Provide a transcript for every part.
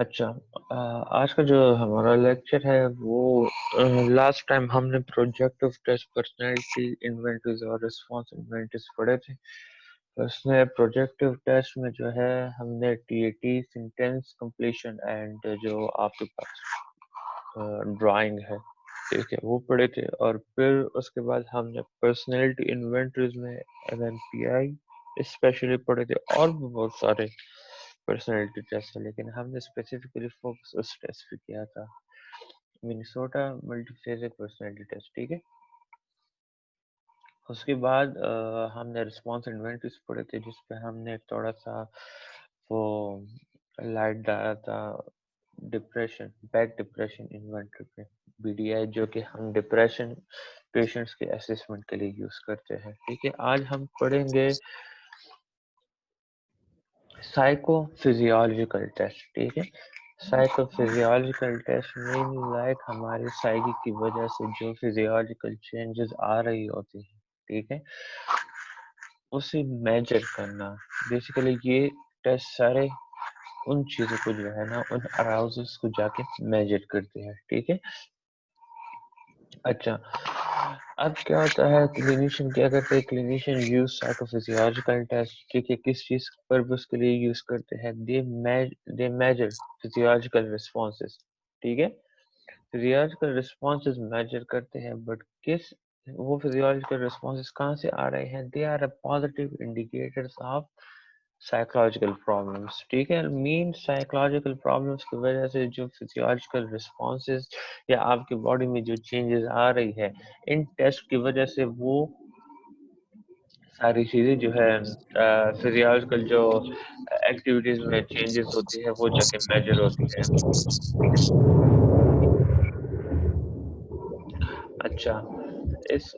اچھا، آج کا جو ہمارا لیکچر ہے وہ لاسٹ ٹائم ہم نے پروجیکٹو ٹیسٹ پرسنالٹی انوینٹریز اور رسپانس انوینٹریز پڑھے تھے. اس میں پروجیکٹو ٹیسٹ میں جو ہے ہم نے T A T sentence completion and جو آپ کے پاس ڈرائنگ ہے ٹھیک ہے وہ پڑھے تھے. اور پھر اس کے بعد ہم نے پرسنالٹی انوینٹریز میں ایم ایم پی آئی اسپیشلی پڑھے تھے اور بھی بہت سارے پرسنالٹی ٹیسٹ ہے، لیکن ہم نے اسپیسیفکلی فوکس اس ٹیسٹ پہ کیا تھا، Minnesota multi phasic personality test. ٹھیک ہے، اس کے بعد ہم نے رسپانس انوینٹریز پڑھے تھے جس پہ ہم نے تھوڑا سا وہ لائٹ ڈالا تھا ڈپریشن بیک ڈپریشن انوینٹری پہ بی ڈی آئی، جو کہ ہم ڈپریشن پیشنٹس کے اسسمنٹ کے لیے یوز کرتے ہیں. ٹھیک ہے، آج ہم پڑھیں گے سائیکو فزیولوجیکل ٹیسٹ. ٹھیک ہے، سائیکو فزیولوجیکل ٹیسٹ مین لائک ہماری سائیکی کی وجہ سے جو فزیولوجیکل چینجز آ رہی ہوتی ہیں ٹھیک ہے اسے میجر کرنا. بیسیکلی یہ ٹیسٹ سارے ان چیزوں کو جو ہے نا ان اراؤزز کو جا کے میجر کرتے ہیں. ٹھیک ہے، اچھا اب کیا ہوتا ہے کلینیشین کیا کرتے ہیں، clinician use psycho physiological test ٹھیک ہے کس چیز پرپز کے لیے یوز کرتے ہیں، دے میجر فزیولوجیکل رسپانسز. ٹھیک ہے، فزیولوجیکل رسپانسز میجر کرتے ہیں بٹ کس وہ فزیولوجیکل رسپانسز کہاں سے آ رہے ہیں، they are a positive indicators of psychological problems. ٹھیک ہے، مین سائیکولوجیکل پرابلمس کی وجہ سے جو فزیولوجیکل رسپانسز یا آپ کی باڈی میں جو چینجز آ رہی ہے ان ٹیسٹ کی وجہ سے وہ ساری چیزیں جو ہے فزیولوجیکل جو ایکٹیویٹیز میں چینجز ہوتی ہے وہ جا کے میجر ہوتی ہے. اچھا اس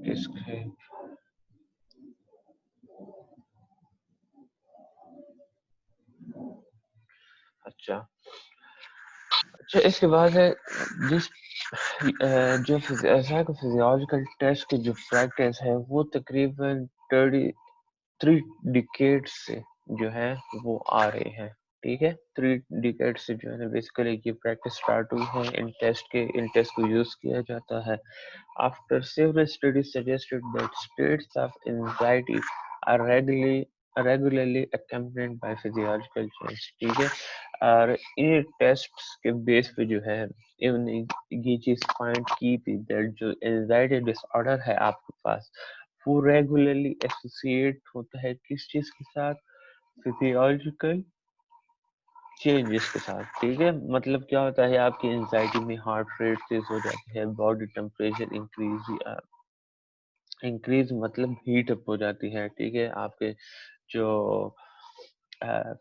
کس کے اچھا اچھا اس کے بعد ہے جس جو سائیکو فزیولوجیکل ٹیسٹ کی جو پریکٹس ہے وہ تقریباً 3 ڈیکیڈ سے جو ہے وہ آ رہے ہیں. ٹھیک ہے، 3 ڈیکیڈ سے جو ہے نا بیسیکلی یہ پریکٹس سٹارٹ ہوئی ہے. ان ٹیسٹ کو یوز کیا جاتا ہے. After several studies suggested that states of anxiety are regularly accompanied by physiological change. ٹھیک ہے، اور ان ٹیسٹ کے بیس پہ جو ہے یہ چیز فائنڈ کی تھی that جو اینزائٹی ڈس آرڈر ہے آپ کے پاس وہ ریگولرلی ایسوسیٹ ہوتا ہے کس چیز کے ساتھ، فزیولوجیکل چینجز کے ساتھ. ٹھیک ہے، مطلب کیا ہوتا ہے آپ کی انزائٹی میں ہارٹ ریٹ تیز ہو جاتی ہے، باڈی ٹیمپریچر انکریز مطلب ہیٹ اپ ہو جاتی ہے. ٹھیک ہے، آپ کے جو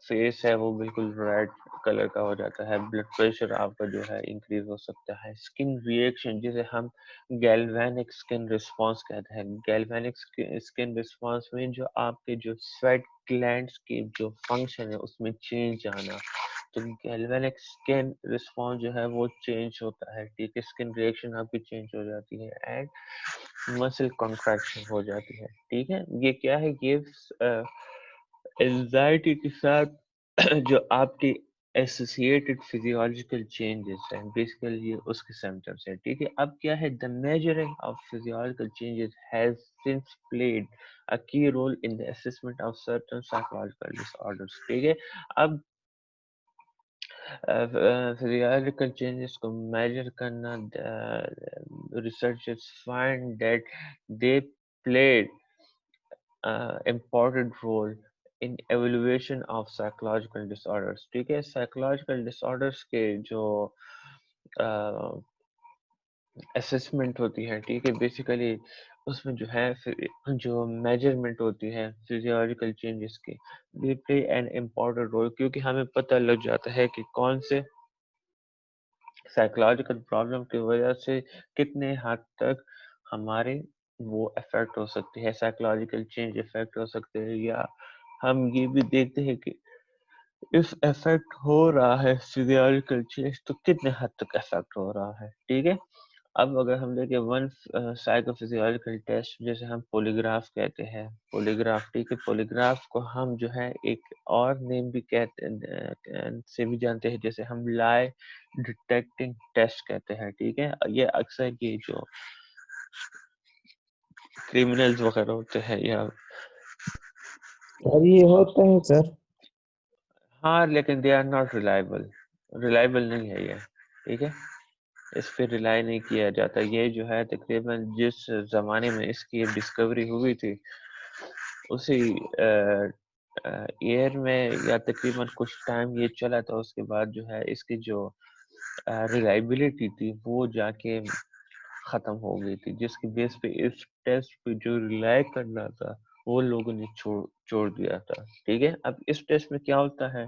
فیس ہے وہ بالکل ریڈ کلر کا ہو جاتا ہے، بلڈ پریشر آپ کا جو ہے انکریز ہو سکتا ہے. اسکن ریئیکشن جسے ہم گیلوینک اسکن رسپانس کہتے ہیں، گیلوینک اسکن رسپانس میں جو آپ کے جو سویٹ گلینڈس کی جو فنکشن ہے اس میں چینج آنا، تو گیلوینک اسکن رسپانس جو ہے وہ چینج ہوتا ہے. ٹھیک ہے، اسکن ریئیکشن آپ کی چینج ہو جاتی ہے اینڈ مسل کنٹریکشن ہو جاتی ہے. ٹھیک ہے، یہ کیا ہے، یہ اینزائٹی کے ساتھ جو آپ کی ایسوسیٹڈ فزیولوجیکل چینجز ہیں بیسیکلی یہ اس کے سمپٹمس ہیں. ٹھیک ہے، اب کیا ہے، the measuring of physiological changes has since played a key role in the assessment of certain psychological disorders. ٹھیک ہے، اب physiological changes کو میجر کرنا researchers find that they played important role in evaluation of psychological disorders. ٹھیک ہے، psychological disorders کے جو assessment ہوتی ہے ٹھیک ہے بیسیکلی اس میں جو ہے جو میجرمنٹ ہوتی ہے فزیولوجیکل چینجز کی they play an important role کیونکہ ہمیں پتہ لگ جاتا ہے کہ کون سے سائیکولوجیکل پرابلم کی وجہ سے کتنے حد تک ہمارے وہ افیکٹ ہو سکتے ہیں، سائیکولوجیکل چینج افیکٹ ہو سکتے ہیں، یا ہم یہ بھی دیکھتے ہیں کہ if افیکٹ ہو رہا ہے فزیولوجیکل چینج تو کتنے حد تک افیکٹ ہو رہا ہے. ٹھیک ہے، اب اگر ہم دیکھیں ون سائیکو فزیولوجیکل ٹیسٹ جیسے ہم پولیگراف کہتے ہیں، پولیگراف ٹھیک ہے، پولیگراف کو ہم جو ہے ایک اور نیم بھی کہتے سے بھی جانتے ہیں، جیسے ہم لائی ڈیٹیکٹنگ ٹیسٹ کہتے ہیں، ٹھیک ہے. یہ اکثر یہ جو کریمنلز وغیرہ ہوتے ہیں یا اب یہ ہوتا ہے سر. ہاں لیکن دے آر ناٹ ریلائبل نہیں ہے یہ، ٹھیک ہے، اس پہ ریلائی نہیں کیا جاتا. یہ جو ہے تقریباً جس زمانے میں اس کی ڈسکوری ہوئی تھی اسی ایئر میں یا تقریباً کچھ ٹائم یہ چلا تھا، اس کے بعد جو ہے اس کی جو ریلائبلٹی تھی وہ جا کے ختم ہو گئی تھی، جس کی بیس پہ اس ٹیسٹ پہ جو ریلائی کرنا تھا وہ لوگوں نے چھوڑ دیا تھا، ٹھیک ہے. اب اس ٹیسٹ میں کیا ہوتا ہے،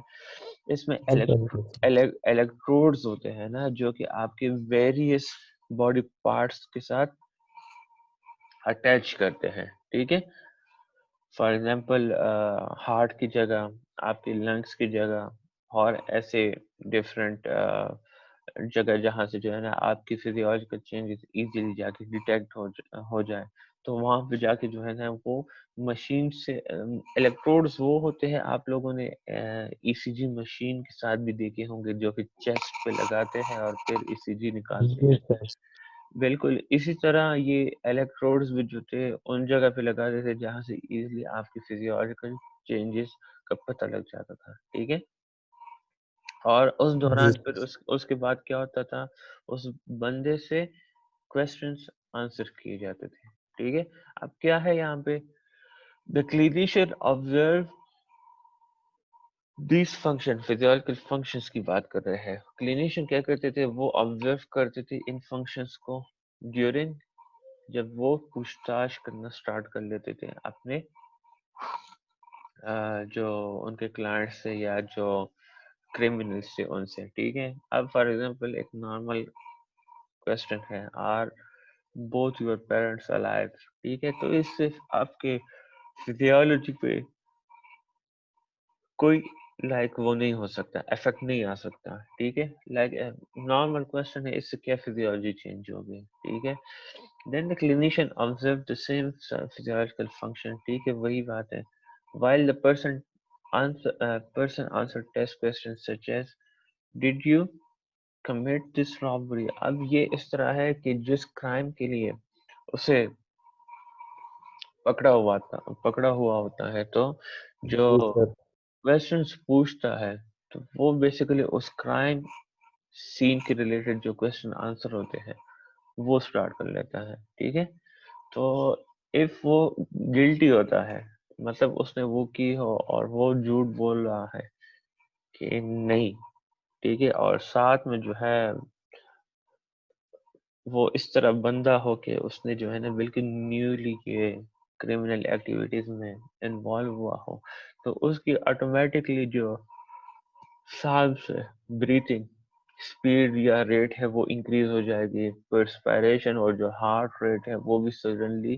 اس میں الیکٹروڈز ہوتے ہیں نا جو کہ آپ کے ویریس باڈی پارٹس کے ساتھ اٹیچ کرتے ہیں، ٹھیک ہے. فار ایگزامپل ہارٹ کی جگہ، آپ کے لنگس کی جگہ اور ایسے ڈفرینٹ جگہ جہاں سے جو ہے نا آپ کی فزیولوجیکل چینجز ایزیلی جا کے ڈیٹیکٹ ہو جائے، تو وہاں پہ جا کے جو ہے نا وہ مشین سے الیکٹروڈز وہ ہوتے ہیں، آپ لوگوں نے ای سی جی مشین کے ساتھ بھی دیکھے ہوں گے جو کہ چیسٹ پہ لگاتے ہیں اور پھر ای سی جی نکالتے ہیں. بالکل اسی طرح یہ الیکٹروڈز بھی جو تھے ان جگہ پہ لگاتے تھے جہاں سے ایزیلی آپ کی فزیولوجیکل چینجز کا پتہ لگ جاتا تھا، ٹھیک ہے. اور اس دوران پھر اس کے بعد کیا ہوتا تھا، اس بندے سے کوسچنس آنسر کیے جاتے تھے، ٹھیک ہے. اب کیا ہے یہاں پہ، the clinician observe these function physiological functions کی بات کر رہے ہیں. کلینیشین کیا کرتے تھے، وہ آبزرو کرتے تھے ان فنکشنز کو ڈیورنگ جب وہ پوچھ تاچھ کرنا سٹارٹ کر لیتے تھے اپنے جو ان کے کلائنٹ سے یا جو کریمنل سے ان سے، ٹھیک ہے. اب فار ایگزامپل ایک نارمل کوشچن ہے، are both your parents alive, ٹھیک ہے. تو اس سے آپ کے فزیولوجی پہ کوئی لائک وہ نہیں ہو سکتا، افیکٹ نہیں آ سکتا، ٹھیک ہے. لائک نارمل کوشچن ہے، اس سے کیا فزیولوجی چینج ہوگی، ٹھیک ہے. Then the clinician observe the same physiological function, ٹھیک ہے، وہی بات ہے. while the person answered test questions such as did you commit this robbery. اب یہ اس طرح ہے کہ جس کرائم کے لیے اسے پکڑا ہوا ہوتا ہے تو جو کویسچنس پوچھتا ہے تو وہ بیسیکلی اس کرائم سین کے ریلیٹڈ جو کویسچن آنسر ہوتے ہیں وہ سٹارٹ کر لیتا ہے، ٹھیک ہے. تو اف وہ گلٹی ہوتا ہے، مطلب اس نے وہ کی ہو اور وہ جھوٹ بول رہا ہے کہ نہیں، ٹھیک ہے، اور ساتھ میں جو ہے وہ اس طرح بندہ ہو کے اس نے جو ہے نا بالکل نیولی کے کریمنل ایکٹیویٹیز میں انوالو ہوا ہو، تو اس کی آٹومیٹکلی جو سانس ہے، بریتھنگ اسپیڈ یا ریٹ ہے وہ انکریز ہو جائے گی. پرسپائریشن اور جو ہارٹ ریٹ ہے وہ بھی سڈنلی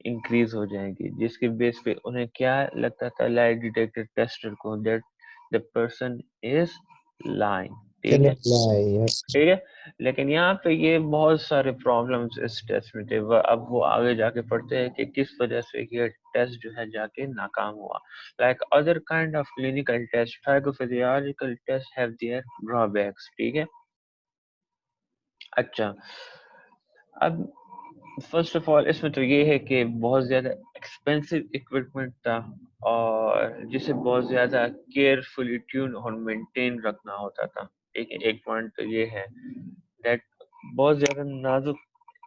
انکریز ہو جائے گی، جس کے بیس پہ انہیں کیا لگتا تھا لائٹ ڈیٹیکٹر ٹیسٹر کو that the person is lying، ٹھیک ہے، ٹھیک ہے. لیکن یہاں پہ یہ بہت سارے پرابلمس اس ٹیسٹ میں تھے. اب وہ آگے جا کے پڑھتے ہیں کہ کس وجہ سے یہ ٹیسٹ جو ہے جا کے ناکام ہوا. Like other kind of clinical test psychophysiological tests have their drawbacks، ٹھیک ہے. اچھا، اب فرسٹ آف آل اس میں تو یہ ہے کہ بہت زیادہ ایکسپینسو اکوپمنٹ تھا اور جسے بہت زیادہ کیئرفلی ٹیون اور مینٹین رکھنا ہوتا تھا، ٹھیک ہے. ایک پوائنٹ تو یہ ہے دیٹ بہت زیادہ نازک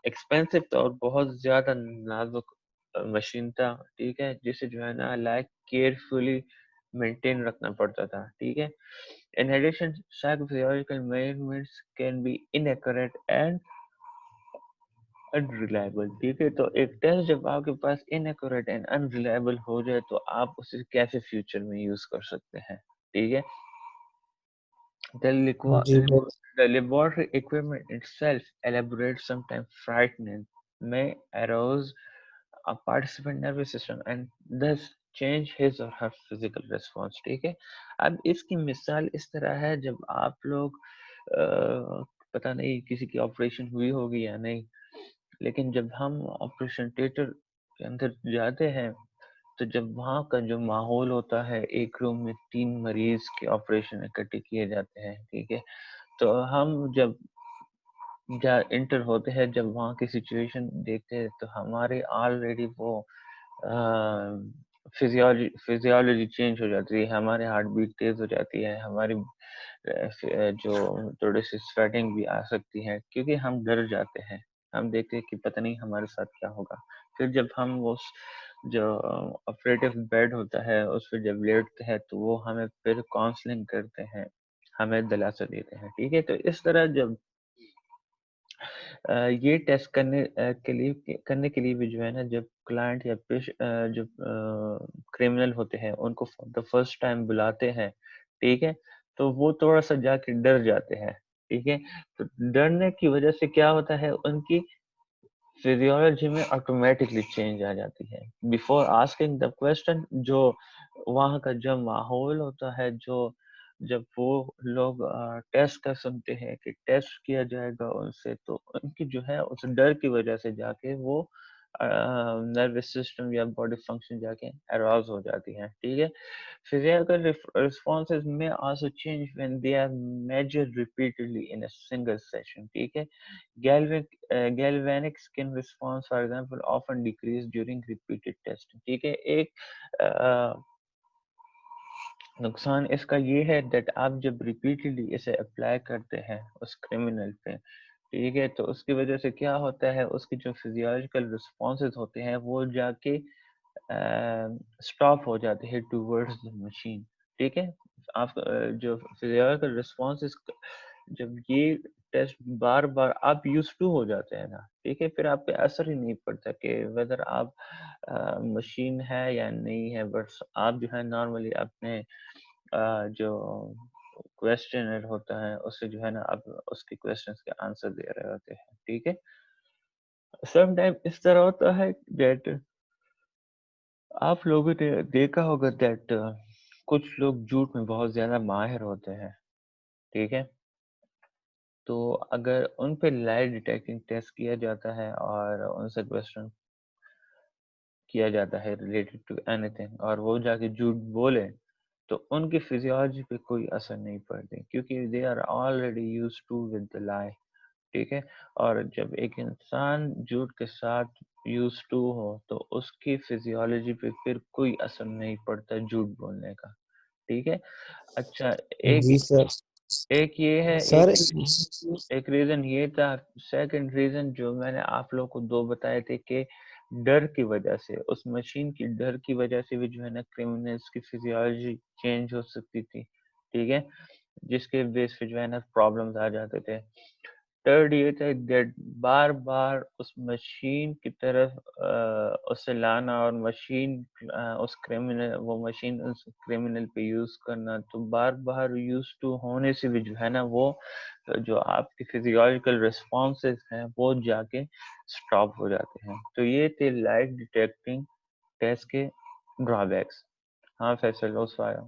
ایکسپینسو تھا اور بہت زیادہ نازک مشین تھا، ٹھیک ہے، جسے جو ہے نا لائک کیئرفلی مینٹین رکھنا پڑتا تھا، ٹھیک ہے. In addition, psychophysiological measurements can be inaccurate and unreliable، ٹھیک ہے. تو ایک ٹیسٹ جب آپ کے پاس inaccurate and unreliable ہو جائے تو آپ اسے کیسے فیوچر میں یوز کر سکتے ہیں، ٹھیک ہے. The laboratory equipment itself, elaborate, sometimes frightening, may arouse a participant nervous system and thus change his or her physical response، ٹھیک ہے. اب اس کی مثال اس طرح ہے جب آپ لوگ پتہ نہیں کسی کی آپریشن ہوئی ہوگی یا نہیں، لیکن جب ہم آپریشن تھیٹر کے اندر جاتے ہیں تو جب وہاں کا جو ماحول ہوتا ہے، ایک روم میں 3 مریض کے آپریشن اکٹھے کیے جاتے ہیں، ٹھیک ہے، تو ہم جب انٹر ہوتے ہیں، جب وہاں کی سچویشن دیکھتے ہیں تو ہمارے آلریڈی وہ فزیولوجی چینج ہو جاتی ہے، ہمارے ہارٹ بیٹ تیز ہو جاتی ہے، ہماری جو تھوڑی سی سویٹنگ بھی آ سکتی ہے، کیونکہ ہم ڈر جاتے ہیں، ہم دیکھتے ہیں کہ پتہ نہیں ہمارے ساتھ کیا ہوگا۔ پھر جب ہم اس جو آپریٹو بیڈ ہوتا ہے اس پہ جب لیٹتے ہیں تو وہ ہمیں پھر کاؤنسلنگ کرتے ہیں، ہمیں دلاسا دیتے ہیں، ٹھیک ہے۔ تو اس طرح جب یہ ٹیسٹ کرنے کے لیے بھی جو ہے نا، جب کلائنٹ یا جو کریمنل ہوتے ہیں ان کو فار دا فرسٹ ٹائم بلاتے ہیں، ٹھیک ہے، تو وہ تھوڑا سا جا کے ڈر جاتے ہیں، ٹھیک ہے۔ تو ڈرنے کی وجہ سے کیا ہوتا ہے، ان کی فزیولوجی میں آٹومیٹکلی چینج آ جاتی ہے۔ بیفور آسکنگ دا کوشچن، جو وہاں کا جو ماحول ہوتا ہے، جب وہ لوگ ٹیسٹ کا سنتے ہیں کہ ٹیسٹ کیا جائے گا ان سے، تو ان کی جو ہے اس ڈر کی وجہ سے جا کے وہ نروس سسٹم یا باڈی فنکشن جا کے اراؤز ہو جاتی ہیں، ٹھیک ہے۔ Physical responses may also change when they are measured repeatedly in a single session, ٹھیک ہے۔ Galvanic skin response, for example, often decrease during repeated testing، ٹھیک ہے۔ ایک نقصان اس کا یہ ہے کہ آپ جب ریپیٹڈلی اسے اپلائی کرتے ہیں اس کریمنل پہ، ٹھیک ہے، تو اس کی وجہ سے کیا ہوتا ہے، اس کی جو فزیولوجیکل رسپانسز ہوتے ہیں وہ جا کے اسٹاپ ہو جاتے ہیں ٹوورڈز دا مشین، ٹھیک ہے۔ آپ جو فزیولوجیکل رسپانسز جب یہ ٹیسٹ بار بار آپ یوز ٹو ہو جاتے ہیں نا، ٹھیک ہے، پھر آپ پہ اثر ہی نہیں پڑتا کہ ویدر آپ مشین ہے یا نہیں ہے، بٹ آپ جو ہے نارملی اپنے جو کویسچنر ہوتا ہے اس سے جو ہے نا آپ اس کے کویسچنس کے آنسر دے رہے ہوتے ہیں، ٹھیک ہے۔ سم ٹائم اس طرح ہوتا ہے دیٹ آپ لوگوں نے دیکھا ہوگا دیٹ کچھ لوگ جھوٹ میں بہت زیادہ ماہر ہوتے ہیں، ٹھیک ہے، تو اگر ان پہ لائٹ ڈیٹیکٹنگ ٹیسٹ کیا جاتا ہے اور ان سے کویسچن کیا جاتا ہے ریلیٹڈ ٹو اینی تھنگ اور وہ جا کے جھوٹ بولے، تو ان کی فزیولوجی پہ کوئی اثر نہیں پڑتی، کیونکہ they are already used to with the lie, ٹھیک ہے۔ اور جب ایک انسان جھوٹ کے ساتھ یوز ٹو ہو تو اس کی فزیولوجی پہ پھر کوئی اثر نہیں پڑتا جھوٹ بولنے کا، ٹھیک ہے۔ اچھا، جی سر۔ ایک یہ ہے، سر ایک ریزن یہ تھا۔ سیکنڈ ریزن جو میں نے آپ لوگوں کو 2 بتائے تھے کہ ڈر کی وجہ سے، اس مشین کی ڈر کی وجہ سے بھی جو ہے نا کریمنلز کی فزیولوجی چینج ہو سکتی تھی، ٹھیک ہے، جس کے بیس پہ جو ہے نا پرابلمز آ جاتے تھے۔ تھرڈ یہ تھا that bar bar us machine کی طرف اسے لانا اور مشین اس کریمنل پہ یوز کرنا، تو بار بار یوز ٹو ہونے سے بھی جو ہے نا وہ جو آپ کی فزیولوجیکل رسپانسز ہیں وہ جا کے اسٹاپ ہو جاتے ہیں۔ تو یہ تھے لائٹ ڈیٹیکٹنگ ٹیسٹ کے ڈرا بیکس۔ ہاں فیصل اس آیا۔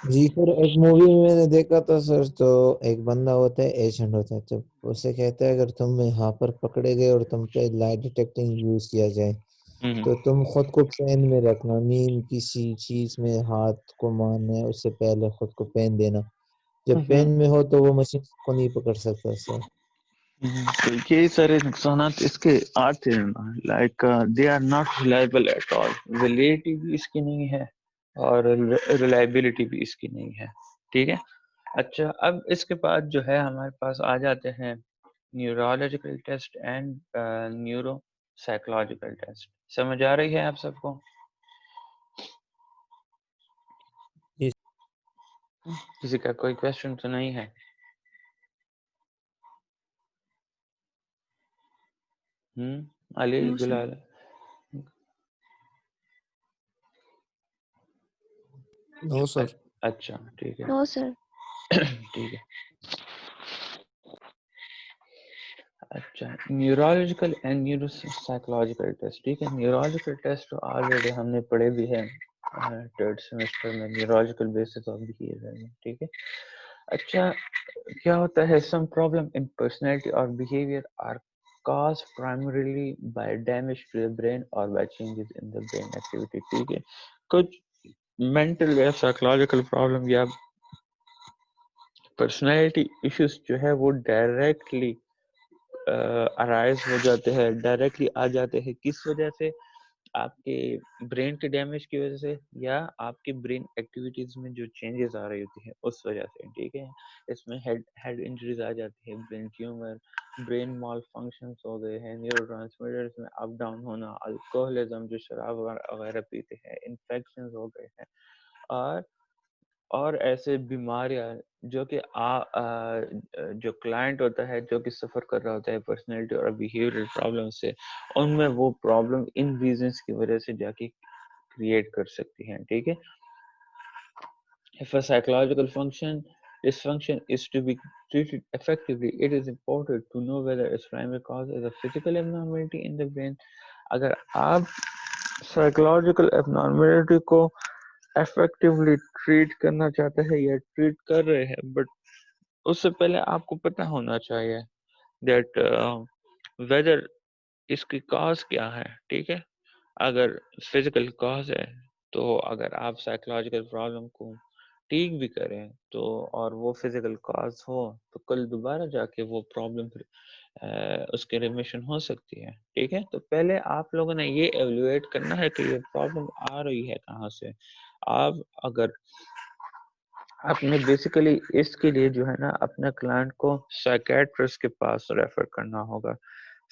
جی سر، ایک مووی میں میں نے دیکھا تھا سر، تو ایک بندہ ہوتا ہے، ایجنٹ ہوتا ہے، جب اسے کہتا ہے اگر تم یہاں پر پکڑے گئے اور تم پہ لائٹ ڈیٹیکٹنگ یوز کیا جائے تو تم خود کو پین میں رکھنا، مین کسی چیز میں ہاتھ کو مارنا ہے اس سے پہلے خود کو پین دینا، جب پین میں ہو تو وہ مشین کو نہیں پکڑ سکتا سر۔ تو یہ سارے نقصانات اس کے آتے ہیں، like they are not reliable at all, validity بھی اس کی نہیں ہے اور ریلائبلٹی بھی اس کی نہیں ہے، ٹھیک ہے۔ اچھا، اب اس کے بعد جو ہے ہمارے پاس آ جاتے ہیں neurological test and neuro psychological test. سمجھ آ رہی ہے آپ سب کو؟ کسی کا کوئی کویسچن تو نہیں ہے؟ علی No, sir. گلال؟ نو سر۔ اچھا ٹھیک ہے، No, sir. ٹھیک ہے۔ اچھا، neurological and neuro psychological test, ٹھیک ہے۔ نیورولوجیکل ٹیسٹ آلریڈی ہم نے پڑھے بھی ہیں تھرڈ سیمسٹر میں، نیورولوجیکل بیسس آف بہیویئر میں، ٹھیک ہے۔ اچھا کیا ہوتا ہے some problem in personality or behavior are caused primarily by damage to the brain or by changes in the brain activity. ٹھیک ہے کچھ mental یا psychological problem یا personality issues جو ہے وہ directly ارائز ہو جاتے ہیں، ڈائریکٹلی آ جاتے ہیں کس وجہ سے؟ آپ کے برین کے ڈیمیج کی وجہ سے یا آپ کے برین ایکٹیویٹیز میں جو چینجز آ رہی ہوتی ہیں اس وجہ سے. ٹھیک ہے اس میں ہیڈ انجریز آ جاتی ہے، برین ٹیومر، برین مال فنکشنز ہو گئے ہیں، نیورو ٹرانسمیٹرز میں اپ ڈاؤن ہونا، الکوہلزم جو شراب وغیرہ پیتے ہیں، انفیکشنز ہو گئے ہیں، اور ایسے بیماریاں جو کہ جو کلائنٹ ہوتا ہے جو کہ سفر کر رہا ہوتا ہے پرسنالٹی اور بیہیویئرل پرابلم سے، ان میں وہ پرابلم ان ریزنس کی وجہ سے جا کے کریٹ کر سکتی ہیں. ٹھیک ہے if a psychological dysfunction is to be treated effectively, it is important to know whether its primary cause is a physical abnormality in the brain. اگر آپ psychological abnormality کو افیکٹولی ٹریٹ کرنا چاہتے ہیں یا ٹریٹ کر رہے ہیں، بٹ اس سے پہلے آپ کو پتہ ہونا چاہیے دیٹ ویدر اس کی کاز کیا ہے. ٹھیک ہے اگر فزیکل کاز ہے تو اگر آپ سائیکولوجیکل پرابلم کو ٹھیک بھی کریں تو اور وہ فزیکل کاز ہو تو کل دوبارہ جا کے وہ پرابلم اس کے ریمیشن ہو سکتی ہے. ٹھیک ہے تو پہلے آپ لوگوں نے یہ ایویلویٹ کرنا ہے کہ یہ پرابلم آ رہی ہے کہاں سے. آپ اگر آپ نے بیسیکلی اس کے لیے جو ہے نا اپنے کلائنٹ کو سائیکیٹرسٹ کے پاس ریفر کرنا ہوگا.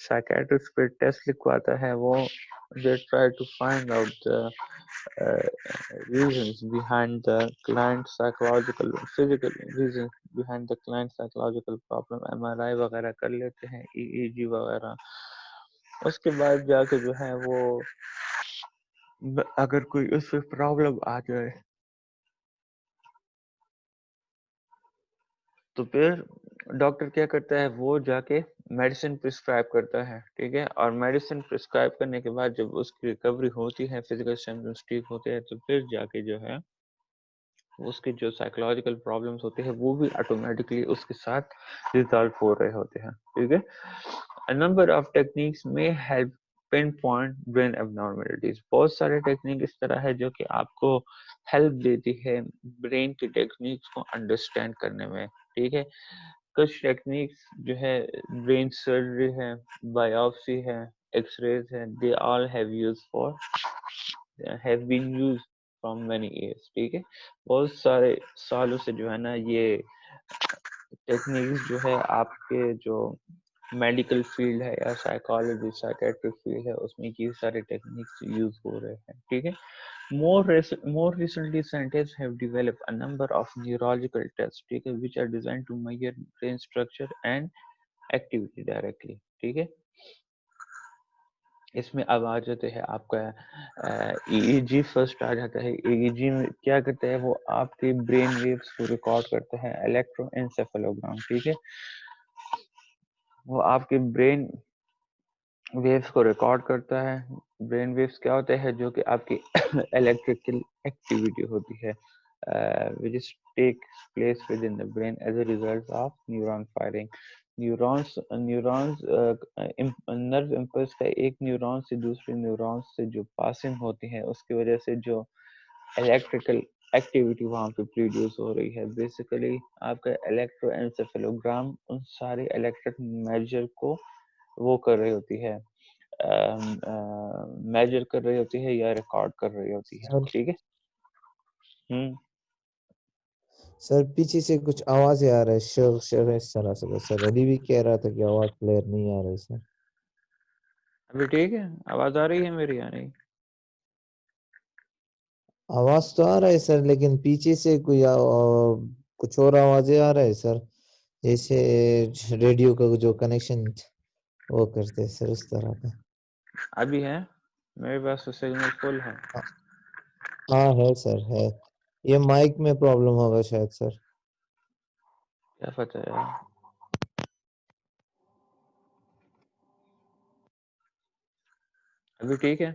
سائیکیٹرسٹ پہ ٹیسٹ لکھواتا ہے، وہ they try to find out the reasons behind the client psychological physical reasons behind the client psychological problem. MRI وغیرہ کر لیتے ہیں، EEG وغیرہ. اس کے بعد جا کے جو ہے وہ اگر کوئی اس پہ پرابلم آ جائے تو پھر ڈاکٹر کیا کرتا ہے، وہ جا کے میڈیسن پرسکرائب کرتا ہے. ٹھیک ہے اور میڈیسن پرسکرائب کرنے کے بعد جب اس کی ریکوری ہوتی ہے، فزیکل سمپٹمز ٹھیک ہوتے ہیں، تو پھر جا کے جو ہے اس کے جو سائیکولوجیکل پرابلمس ہوتے ہیں وہ بھی آٹومیٹکلی اس کے ساتھ ریزالو ہو رہے ہوتے ہیں. ٹھیک ہے A number of techniques may help pinpoint brain abnormalities. بہت سارے ٹیکنیک اس طرح ہے جو کہ آپ کو ہیلپ دیتی ہے برین کی ٹیکنیکس کو انڈرسٹینڈ کرنے میں. ٹھیک ہے کچھ ٹیکنیکس جو ہے برین سرجری ہے، بایوپسی ہے، ایکس ریز ہے، they all have been used from many years. ٹھیک ہے بہت سارے سالوں سے جو ہے نا یہ ٹیکنیکس جو ہے آپ کے جو میڈیکل فیلڈ ہے یا سائیکالوجی سائیکیٹرک فیلڈ ہے اس میں یہ سارے ٹیکنیکس یوز ہو رہے ہیں. ٹھیک ہے more recently scientists have developed a number of neurological tests ٹھیک ہے which are designed to measure brain structure and activity directly. ٹھیک ہے اس میں اب آ جاتے ہیں آپ کا EEG فرسٹ آ جاتا ہے. EEG میں کیا کرتا ہے، وہ آپ کے برین ویوز کو ریکارڈ کرتا ہے، الیکٹرو انسیفالوگرام. ٹھیک ہے وہ آپ کے برین ویوز کو ریکارڈ کرتا ہے. برین ویوز کیا ہوتے ہیں، جو کہ آپ کی الیکٹریکل ایکٹیویٹی ہوتی ہے which takes place within the brain as a result of neuron firing. Neurons nerve impulse کا ایک نیورون سے دوسرے نیورون سے جو پاسنگ ہوتی ہے اس کی وجہ سے جو الیکٹریکل ایکٹیویٹی وہاں پہ پروڈیوس ہو رہی ہے. بیسیکلی آپ کا الیکٹرو انسیفالوگرام ان سارے الیکٹرک میجر کو وہ کر رہی ہوتی ہے، میجر کر رہی ہوتی ہے یا ریکارڈ کر رہی ہوتی ہے. سر ٹھیک ہے سر پیچھے سے کچھ آوازیں آ رہا ہے، شر اس طرح سے. سر ابھی بھی کہہ رہا تھا کہ آواز کلیئر نہیں آ رہی. سر ابھی ٹھیک ہے آواز آ رہی ہے میری یا نہیں؟ آواز تو آ رہا ہے سر، لیکن پیچھے سے کوئی کچھ اور آوازیں آ رہا ہے سر، جیسے ریڈیو کا جو کنیکشن وہ کرتے سر اس طرح کا. ابھی ہے میرے پاس تو سگنل فل ہے. ہاں ہے سر ہے، یہ مائک میں پرابلم ہوگا شاید سر. کیا پتہ ہے ابھی ٹھیک ہے.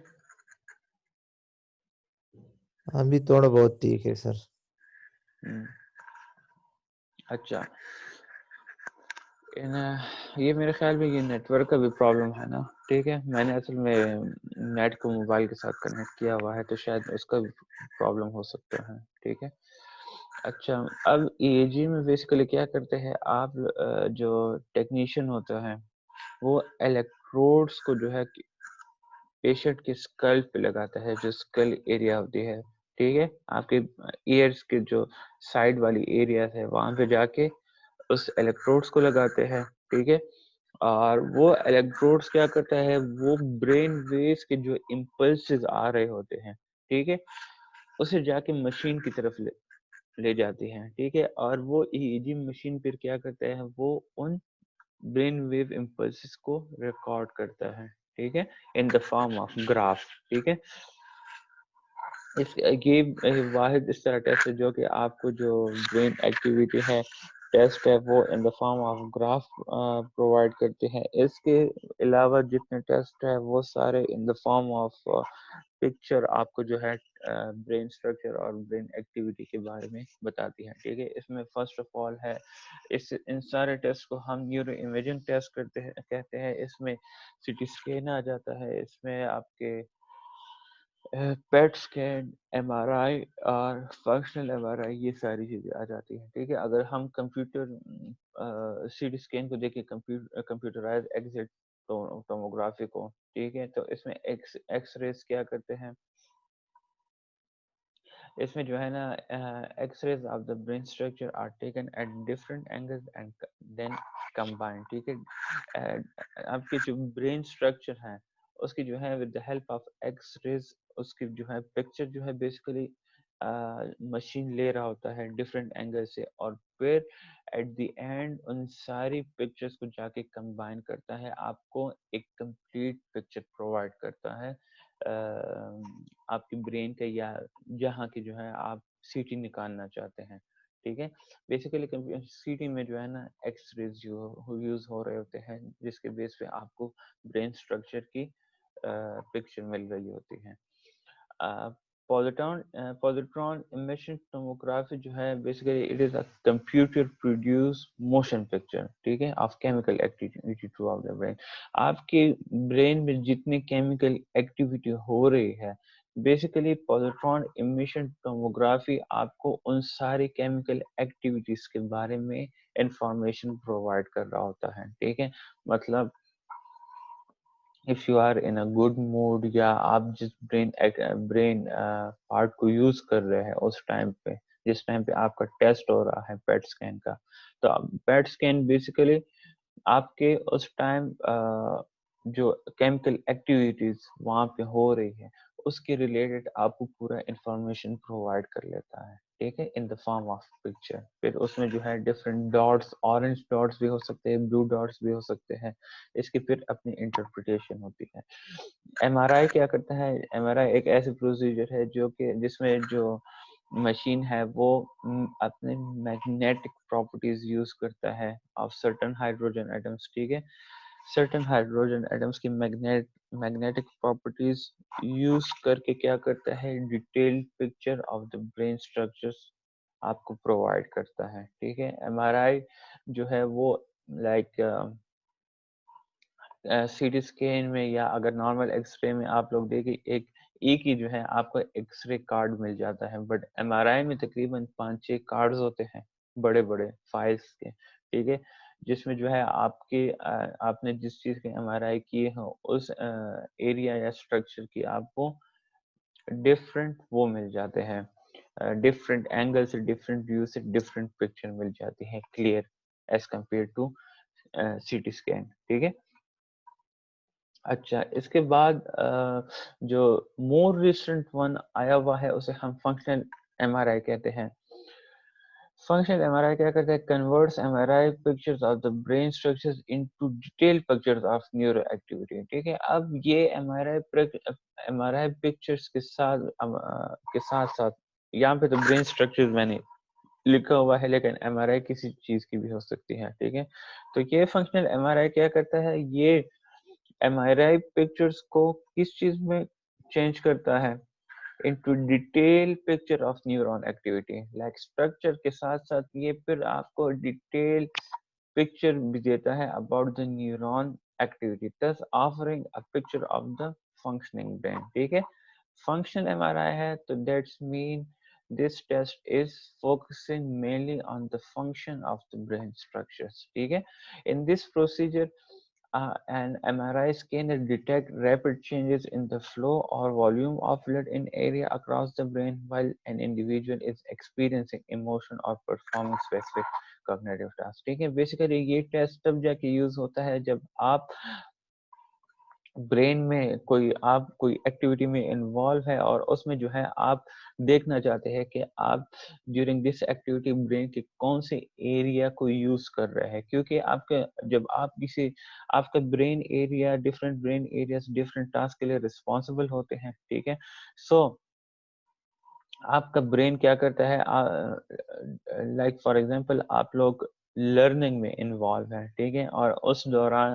ابھی تھوڑا بہت ٹھیک ہے سر. اچھا یہ میرے خیال میں یہ نیٹ ورک کا بھی پرابلم ہے نا. ٹھیک ہے, میں نے اصل میں نیٹ کو موبائل کے ساتھ کنیکٹ کیا ہوا ہے تو شاید اس کا بھی پرابلم ہو سکتا ہے. ٹھیک ہے. اچھا, اب ای اے جی میں بیسیکلی کیا کرتے ہیں آپ, جو ٹیکنیشین ہوتا ہے وہ الیکٹروڈس کو جو ہے پیشنٹ کے اسکل پہ لگاتا ہے, جو اسکل ایریا ہوتی ہے. ٹھیک ہے, آپ کے ایئرس کے جو سائڈ والی ایریاز ہے وہاں پہ جا کے اس الیکٹروڈس کو لگاتے ہیں. ٹھیک ہے, اور وہ الیکٹروڈس کیا کرتا ہے, وہ برین ویوز کے جو امپلسز آ رہے ہوتے ہیں, ٹھیک ہے, اسے جا کے مشین کی طرف لے جاتی ہیں. ٹھیک ہے, اور وہ ای ای جی مشین پھر کیا کرتا ہے, وہ ان برین ویو امپلسز کو ریکارڈ کرتا ہے. ٹھیک ہے, ان دا فارم آف گراف. ٹھیک ہے, یہ واحد اس طرح ٹیسٹ ہے جو کہ آپ کو جو برین ایکٹیویٹی ہے ٹیسٹ ہے وہ in the form of graph provide کرتے ہیں. اس کے علاوہ جتنے ٹیسٹ ہے وہ سارے ان دا فارم آف پکچر آپ کو جو ہے برین اسٹرکچر اور برین ایکٹیویٹی کے بارے میں بتاتی ہے. ٹھیک ہے, اس میں فرسٹ آف آل ہے ان سارے ٹیسٹ کو ہم نیورو امیجنگ ٹیسٹ کہتے ہیں. اس میں سی ٹی اسکین آ جاتا ہے, اس میں آپ کے پیٹ اسکین, ایم آر آئی اور فنکشنل ایم آر آئی, یہ ساری چیزیں آ جاتی ہیں. ٹھیک ہے, اگر ہم کمپیوٹر سی ٹی اسکین کو دیکھیں کمپیوٹرائز ایگزٹ ٹوموگرافی کو, ٹھیک ہے, تو اس میں ایکس ریز کیا کرتے ہیں, اس میں جو ہے نا X rays of the brain structure are taken at different angles and then combined. ٹھیک ہے, آپ کی جو برین اسٹرکچر ہے اس کی جو ہے with the help of x rays اس کی جو ہے پکچر جو ہے بیسیکلی مشین لے رہا ہوتا ہے ڈفرینٹ اینگل سے, اور پھر ایٹ دی اینڈ ان ساری پکچرز کو جا کے کمبائن کرتا ہے, آپ کو ایک کمپلیٹ پکچر پرووائڈ کرتا ہے آپ کی برین کا, یا جہاں کی جو ہے آپ سی ٹی نکالنا چاہتے ہیں. ٹھیک ہے, بیسیکلی سی ٹی میں جو ہے نا ایکس ریز یوز ہو رہے ہوتے ہیں جس کے بیس پہ آپ کو برین اسٹرکچر کی پکچر مل رہی ہوتی ہے. پوزیٹرون امیشن ٹوموگرافی جو ہے basically it is a computer produce motion picture. ٹھیک ہے, of chemical activity through of the brain. آپ کے برین میں جتنی کیمیکل ایکٹیویٹی ہو رہی ہے بیسیکلی پوزیٹرون امیشن ٹوموگرافی آپ کو ان ساری کیمیکل ایکٹیویٹیز کے بارے میں انفارمیشن پرووائڈ کر رہا ہوتا ہے. ٹھیک ہے, مطلب if you are in a good mood, یا آپ جس برین پارٹ کو یوز کر رہے ہیں اس ٹائم پہ, جس ٹائم پہ آپ کا ٹیسٹ ہو رہا ہے پیٹ اسکین کا, تو پیٹ اسکین بیسیکلی آپ کے اس ٹائم جو کیمیکل ایکٹیویٹیز وہاں پہ ہو رہی ہے اس کے ریلیٹڈ آپ کو پورا انفارمیشن پرووائڈ کر لیتا ہے. ٹھیک ہے, ان دا فارم آف پکچر. پھر اس میں جو ہے ڈفرینٹ ڈاٹس, اورنج ڈاٹس بھی ہو سکتے ہیں, بلو ڈاٹس بھی ہو سکتے ہیں, اس کی پھر اپنی انٹرپریٹیشن ہوتی ہے. ایم آر آئی کیا کرتا ہے, ایم آر آئی ایک ایسی پروسیجر ہے جو کہ جس میں جو مشین ہے وہ اپنے میگنیٹک پراپرٹیز یوز کرتا ہے آف سرٹن ہائیڈروجن ایٹمس. ٹھیک ہے, سرٹن ہائیڈروجن ایٹمس کی میگنیٹک پراپرٹیز یوز کر کے کیا کرتا ہے, detailed picture of the brain structures آپ کو پرووائڈ کرتا ہے. ٹھیک ہے, ایم آر آئی جو ہے وہ لائک سی ٹی اسکین میں یا اگر نارمل ایکس رے میں آپ لوگ دیکھیں ایک ہی جو ہے آپ کو ایکس رے کارڈ مل جاتا ہے, بٹ ایم آر آئی میں تقریباً 5-6 کارڈز ہوتے ہیں بڑے بڑے فائلز کے. ٹھیک ہے, جس میں جو ہے آپ نے جس چیز کے ایم آر آئی کی ہو اس ایریا یا اسٹرکچر کی آپ کو ڈفرینٹ وہ مل جاتے ہیں, ڈفرینٹ اینگل سے, ڈفرینٹ ویو سے ڈفرینٹ پکچر مل جاتی ہے clear as compare to C T scan. ٹھیک ہے, اچھا اس کے بعد جو مور ریسنٹ ون آیا ہوا ہے اسے ہم فنکشنل ایم آر آئی کہتے ہیں. فنکشنل ایم آر آئی کیا کرتا ہے, converts M R I pictures of the brain structures into detail pictures of neuro activity. ٹھیک ہے, اب یہ ایم آر آئی پکچرز کے ساتھ ساتھ یہاں پہ تو برین اسٹرکچرز میں نے لکھا ہوا ہے لیکن ایم آر آئی کسی چیز کی بھی ہو سکتی ہے. ٹھیک ہے, تو یہ فنکشنل ایم آر آئی کیا کرتا ہے, یہ ایم آر آئی پکچرز کو کس چیز میں چینج کرتا ہے, into detailed picture of neuron activity. Like structure کے ساتھ ساتھ یہ پھر آپ کو detail picture بھی دیتا ہے about the neuron activity, thus offering a picture of the functioning brain. ٹھیک ہے, functional MRI ہے تو that's mean this test is focusing mainly on the function of the brain structures. ٹھیک ہے, in this procedure an MRI scanner detect rapid changes in the flow or volume of blood in area across the brain while an individual is experiencing emotion or performing specific cognitive tasks. ٹھیک ہے, basically یہ test تب جا کے use ہوتا ہے جب آپ برین میں آپ کوئی ایکٹیویٹی میں انوالو ہے اور اس میں جو ہے آپ دیکھنا چاہتے ہیں کہ آپ ڈیورنگ دس ایکٹیویٹی برین کے کون سے ایریا کو یوز کر رہے ہیں, کیونکہ جب آپ کا brain area different brain areas different task کے لیے ریسپانسبل ہوتے ہیں. ٹھیک ہے, سو آپ کا برین کیا کرتا ہے, لائک فار ایگزامپل آپ لوگ لرننگ میں انوالو ہیں. ٹھیک ہے, اور اس دوران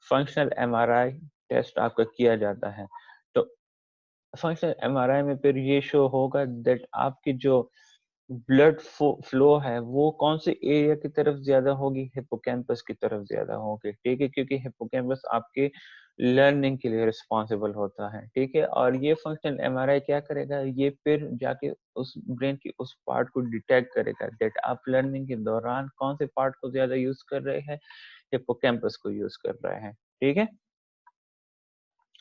فنکشنل ایم آر آئی ٹیسٹ آپ کا کیا جاتا ہے, تو فنکشنل ایم آر آئی میں پھر یہ شو ہوگا دیٹ آپ کی جو بلڈ فلو ہے وہ کون سے ایریا کی طرف زیادہ ہوگی, ہپوکیمپس کی طرف زیادہ ہوگی. ٹھیک ہے, کیونکہ ہپوکیمپس آپ کے لرننگ کے لیے رسپانسبل ہوتا ہے. ٹھیک ہے, اور یہ فنکشنل ایم آر آئی کیا کرے گا, یہ پھر جا کے اس برین کی اس پارٹ کو ڈیٹیکٹ کرے گا دیٹ آپ لرننگ کے دوران کون سے پارٹ کو زیادہ یوز کر رہے ہیں, ہپوکیمپس کو یوز کر رہے ہیں. ٹھیک ہے,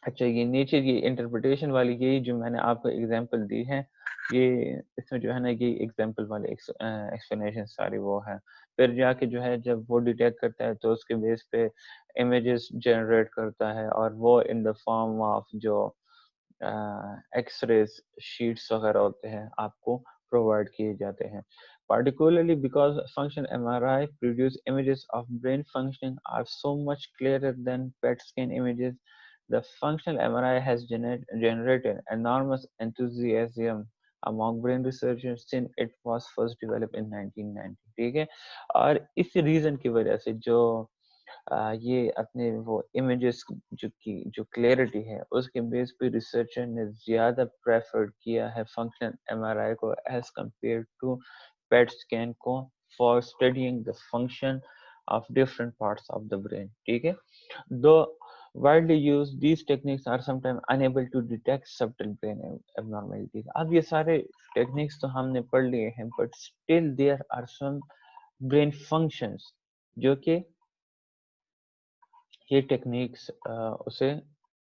اچھا یہ نیچے یہ انٹرپریٹیشن والی یہی جو میں نے آپ کو ایگزامپل دی ہے, یہ اس میں جو ہے نا یہ ایگزامپل والے ایکسپلینیشن ساری وہ ہے. پھر جا کے جو ہے جب وہ ڈیٹیکٹ کرتا ہے تو اس کے بیس پہ امیجز جنریٹ کرتا ہے, اور وہ ان دا فارم آف جو ایکس ریز شیٹس وغیرہ ہوتے ہیں آپ کو پرووائڈ کیے جاتے ہیں. Particularly because function MRI produce images of brain functioning are so much clearer than PET scan images, the functional MRI has generated enormous enthusiasm among brain researchers since it was first developed in 1990. ٹھیک ہے, اور اس reason کی وجہ سے جو یہ اپنے وہ امیجز جو کلیئرٹی ہے اس کے بیس پہ ریسرچر نے زیادہ پریفر کیا ہے فنکشنل ایم آر آئی کو as compare to PET scan کو for studying the function of different parts of the brain. ٹھیک ہے, دو widely used these techniques are sometimes unable to detect subtle brain abnormalities. اب یہ سارے techniques تو ہم نے پڑھ لیے ہیں, but still there are some brain functions جو کہ یہ ٹیکنیکس اسے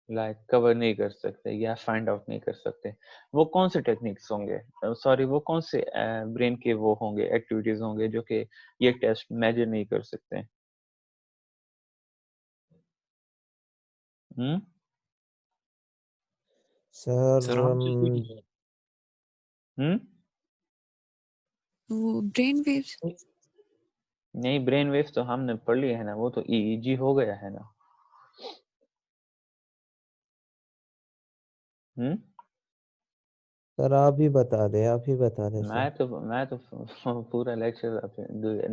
لائک کور نہیں کر سکتے یا فائنڈ آؤٹ نہیں کر سکتے. وہ کون سے ٹیکنیکس ہوں گے, سوری وہ کون سے برین کے وہ ہوں گے ایکٹیویٹیز ہوں گے جو کہ یہ ٹیسٹ میجر نہیں کر سکتے. سر برین ویوز نہیں, برین ویوز تو ہم نے پڑھ لی ہے نا, وہ تو ای جی ہو گیا ہے نا. سر آپ ہی بتا دیں میں تو پورا لیکچر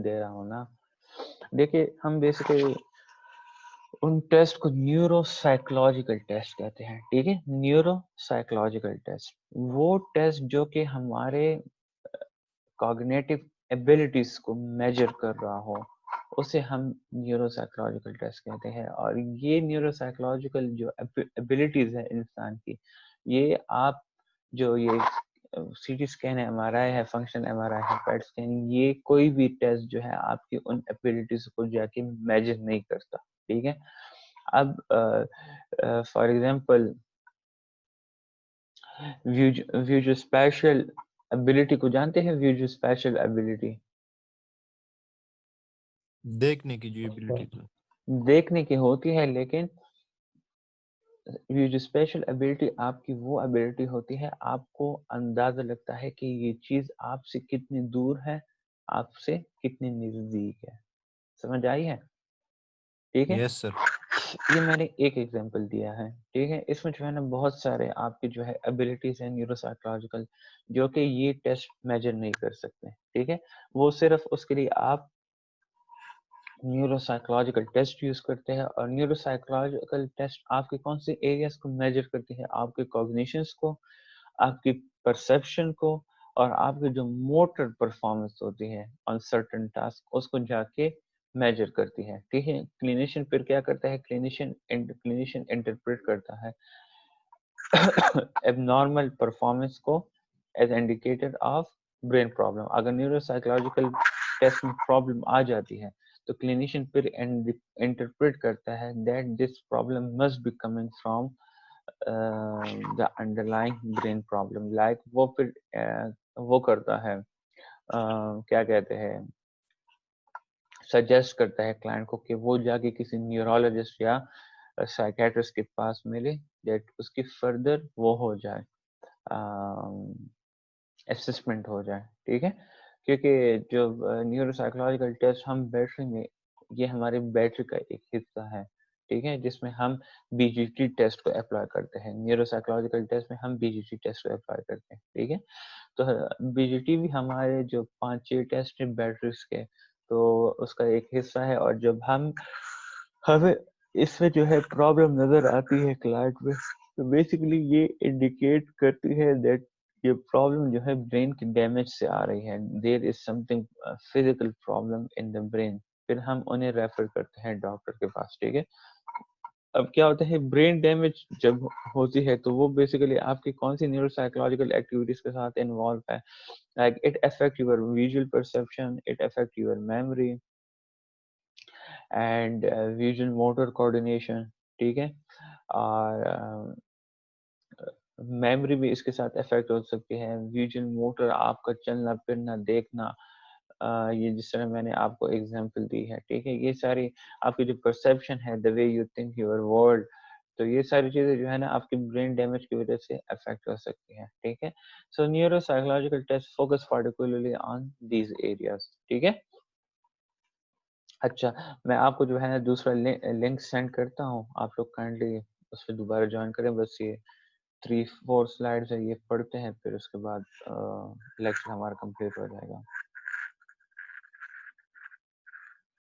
دے رہا ہوں نا. دیکھیے ہم بیسیکلی ان ٹیسٹ کو نیورو سائیکولوجیکل ٹیسٹ کہتے ہیں. ٹھیک ہے, نیورو سائیکولوجیکل ٹیسٹ وہ ٹیسٹ جو کہ ہمارے کوگنیٹو ایبلٹیز کو میجر کر رہا ہو اسے ہم نیورو سائیکولوجیکل ٹیسٹ کہتے ہیں. اور یہ نیورو سائیکولوجیکل جو ایبلٹیز ہے انسان کی, یہ آپ جو یہ سی ٹی اسکین ہے, ایم آر آئی ہے, فنکشن ایم آر آئی ہے, پیٹ اسکین, یہ کوئی بھی ٹیسٹ جو ہے آپ کی ان ایبلٹیز کو جا کے میجر نہیں کرتا. ٹھیک ہے, اب for example visuo spatial ability کو جانتے ہیں, ویژو اسپیشل ابیلٹی دیکھنے کی جو ایبلٹی دیکھنے کی ہوتی ہے, لیکن یہ جو اسپیشل ابیلٹی آپ کی وہ ابیلٹی ہوتی ہے آپ کو اندازہ لگتا ہے کہ یہ چیز آپ سے کتنی دور ہے, آپ سے کتنی نزدیک ہے. سمجھ آئی ہے؟ ٹھیک ہے, یس سر. یہ میں نے ایک ایگزامپل دیا ہے. ٹھیک ہے, اس میں جو ہے نا بہت سارے آپ کے جو ہے ابیلٹیز ہیں نیورو سائیکولوجیکل جو کہ یہ ٹیسٹ میجر نہیں کر سکتے. ٹھیک ہے, وہ صرف اس کے لیے آپ نیورو سائیکولوجیکل ٹیسٹ یوز کرتے ہیں. اور نیورو سائیکولوجیکل ٹیسٹ آپ کے کون سے ایریاز کو میجر کرتے ہیں, آپ کے کوگنیشنز کو, آپ کی پرسیپشن کو اور آپ کی جو موٹر پرفارمنس ہوتی ہے آن سرٹن ٹاسک اس کو جا کے میجر کرتی ہے. ٹھیک ہے. کلینیشین پھر کیا کرتا ہے, کلینیشین انٹرپریٹ کرتا ہے اب نارمل پرفارمنس کو as indicator of brain problem. اگر نیورو سائیکولوجیکل ٹیسٹ میں پرابلم آ جاتی ہے تو کلینیشین پھر انٹرپریٹ کرتا ہے that this problem must be coming from the underlying brain problem. Like وہ پھر وہ کرتا ہے کیا کہتے ہیں, سجیسٹ کرتا ہے کلائنٹ کو کہ وہ جا کے کسی نیورولوجسٹ یا سائیکیٹرسٹ کے پاس ملے دیٹ اس کی فردر وہ ہو جائے اسسمنٹ ہو جائے. ٹھیک ہے. کیونکہ جو نیورو سائیکولوجیکل ٹیسٹ ہم بیٹری میں, یہ ہماری بیٹری کا ایک حصہ ہے. ٹھیک ہے. جس میں ہم بی جی ٹی ٹیسٹ کو اپلائی کرتے ہیں. نیورو سائیکولوجیکل ٹیسٹ میں ہم بی جی ٹی ٹیسٹ کو اپلائی کرتے ہیں. ٹھیک ہے. تو بی جی ٹی بھی ہمارے جو 5-6 ٹیسٹ ہیں بیٹریز کے, تو اس کا ایک حصہ ہے. اور جب ہمیں اس میں جو ہے پرابلم نظر آتی ہے کلائنٹ میں, تو بیسیکلی یہ انڈیکیٹ کرتی ہے دیٹ یہ پرابلم جو ہے برین کے ڈیمیج سے آ رہی ہے. دیر از سم تھنگ physical problem in the brain. پھر ہم انہیں ریفر کرتے ہیں ڈاکٹر کے پاس. ٹھیک ہے. اب کیا ہوتا ہے, برین ڈیمیج جب ہوتی ہے تو وہ بیسیکلی آپ کی کون سی نیورو سائیکولوجیکل ایکٹیویٹیز کے ساتھ انوالو ہے. Like it affect your visual perception, it affect your memory and vision motor coordination. ٹھیک ہے. اور میموری بھی اس کے ساتھ افیکٹ ہو سکتی ہے. ویژن موٹر, آپ کا چلنا پھرنا دیکھنا, یہ جس طرح میں نے آپ کو ایگزامپل دی ہے. ٹھیک ہے. یہ ساری آپ کی جو پرسیپشن ہے, the way you think your world, تو یہ ساری چیزیں جو ہے نا آپ کی برین ڈیمیج کی وجہ سے افیکٹ ہو سکتی ہیں. ٹھیک ہے. So neuro psychological test focus particularly on these areas. ٹھیک ہے. اچھا, میں آپ کو جو ہے نا دوسرا لنک سینڈ کرتا ہوں, آپ لوگ کائنڈلی اس پہ دوبارہ جوائن کریں. بس یہ 3-4 سلائڈز ہے, یہ پڑھتے ہیں, پھر اس کے بعد لیکچر ہمارا کمپلیٹ ہو جائے گا.